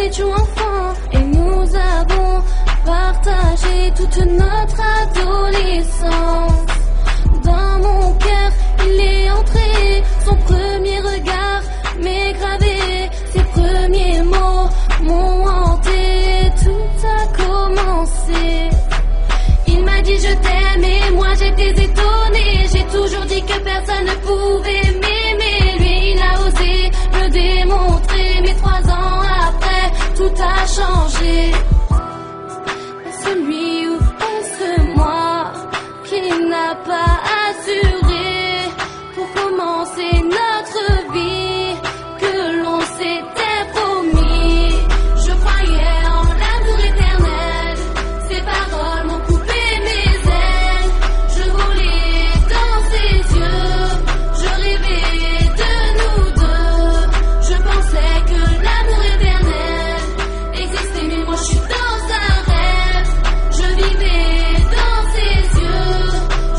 étions enfants et nous avons partagé toute notre adolescence. Dans mon cœur, il est entré, son premier regard m'est gravé, ses premiers mots m'ont hanté, tout a commencé. Il m'a dit je t'aime et moi j'étais étonnée, j'ai toujours dit que personne ne pouvait m'aimer. Lui il a osé me démontrer, mais 3 ans après tout a changé. Est-ce lui ou est-ce moi qui n'a pas assuré pour commencer notre vie que l'on s'était promis? Je croyais en l'amour éternel, ses paroles m'ont coupé mes ailes. Je volais dans ses yeux, je rêvais de nous deux. Je pensais que l'amour éternel existait, mais moi je suis dans un rêve. Je vivais dans ses yeux,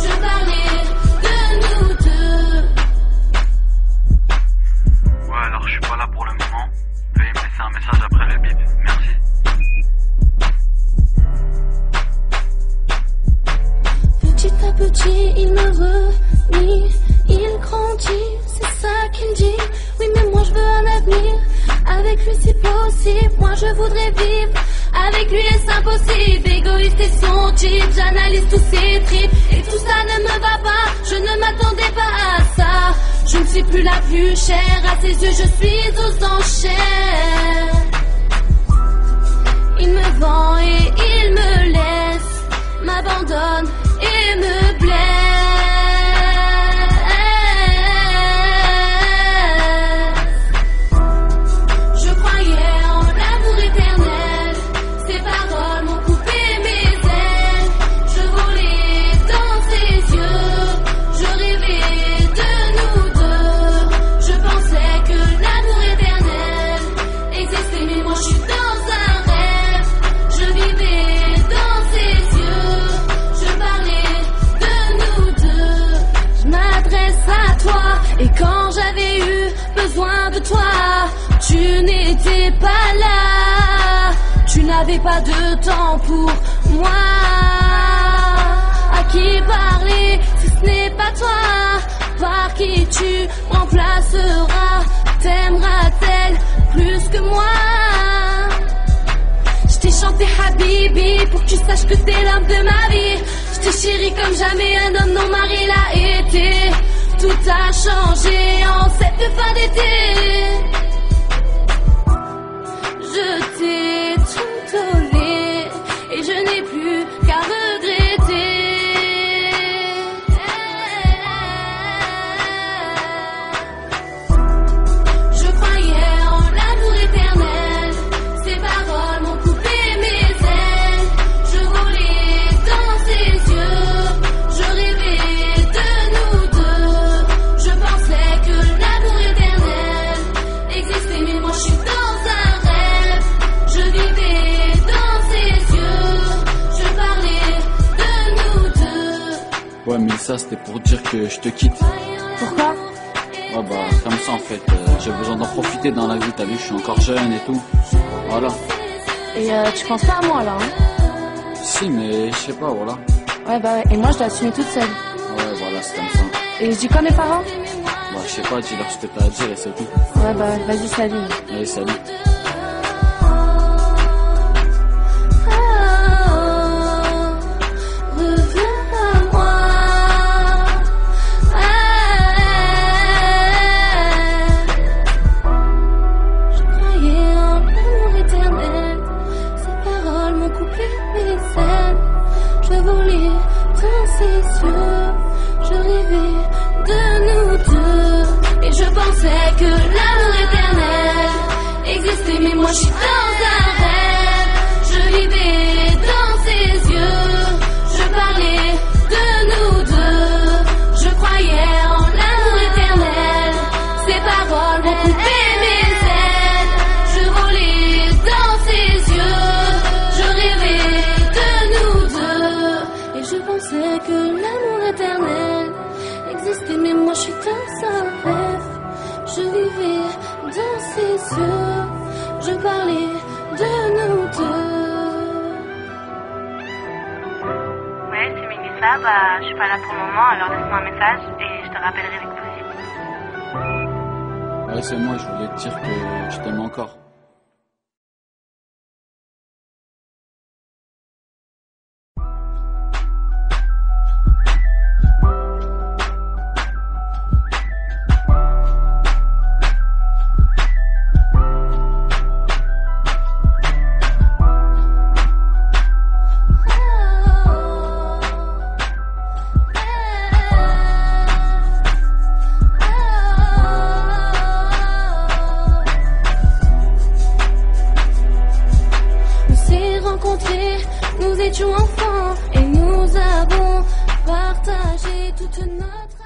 je parlais de nous deux. Ouais, alors je suis pas là pour le moment. Veuillez me laisser un message après le bip. Merci. Petit à petit, il me renie, il grandit, c'est ça qu'il dit. Oui, mais moi je veux un avenir, avec lui c'est possible. Moi je voudrais vivre, avec lui est-ce impossible. Égoïste et son type, j'analyse tous ses tripes, et tout ça ne me va pas, je ne m'attendais pas à ça. Je ne suis plus la plus chère, à ses yeux je suis aux enchères. Il me vend et il me laisse, m'abandonne et me blesse. Je croyais en l'amour éternel, ses paroles m'ont coupé mes ailes. Je volais dans ses yeux, je rêvais de nous deux. Je pensais que l'amour éternel existait, mais moi je suis dans un rêve. Je vivais dans ses yeux, je parlais de nous deux. Je m'adresse à toi, et quand j'avais eu besoin de toi, tu n'étais pas là. Tu n'avais pas de temps pour moi. À qui parler si ce n'est pas toi? Par qui tu remplaceras? T'aimeras-t-elle plus que moi? Je t'ai chanté Habibi pour que tu saches que t'es l'homme de ma vie. Je t'ai chéri comme jamais un homme non marié l'a été. Tout a changé en cette fin d'été. Je t'ai tout donné et je n'ai plus qu'à regretter. Je croyais en l'amour éternel, ses paroles m'ont coupé mes ailes. Je volais dans ses yeux, je rêvais de nous deux. Je pensais que l'amour éternel existait, mais moi je suis dans un rêve. Je vivais dans ses yeux, je parlais de nous deux. Ouais, mais ça c'était pour dire que je te quitte. Pourquoi? Ouais, bah, comme ça en fait, j'ai besoin d'en profiter dans la vie, t'as vu, je suis encore jeune et tout. Voilà. Et tu penses pas à moi là, hein? Si, mais je sais pas, voilà. Ouais, bah ouais. Et moi je dois assumer toute seule. Ouais, voilà, c'est comme ça. Et je dis quoi à mes parents? Bah, je sais pas, dis-leur ce que t'as à dire et c'est tout. Ouais, bah vas-y, salut. Allez, salut. Je volais dans ses yeux, je rêvais de nous deux. Et je pensais que l'amour éternel existait, mais moi je suis dans un rêve. Je vivais dans ses yeux, je parlais de nous deux. Je croyais en l'amour éternel, ses paroles m'ont coupé mes ailes. Je volais dans ses yeux, je rêvais de nous deux. Et je pensais que l'amour éternel existait, mais moi je suis dans un rêve. Je vivais dans ses yeux, je parlais ça, bah je suis pas là pour le moment, alors laisse-moi un message et je te rappellerai dès que possible. Ouais, c'est moi, je voulais te dire que je t'aime encore. Nous étions enfants et nous avons partagé toute notre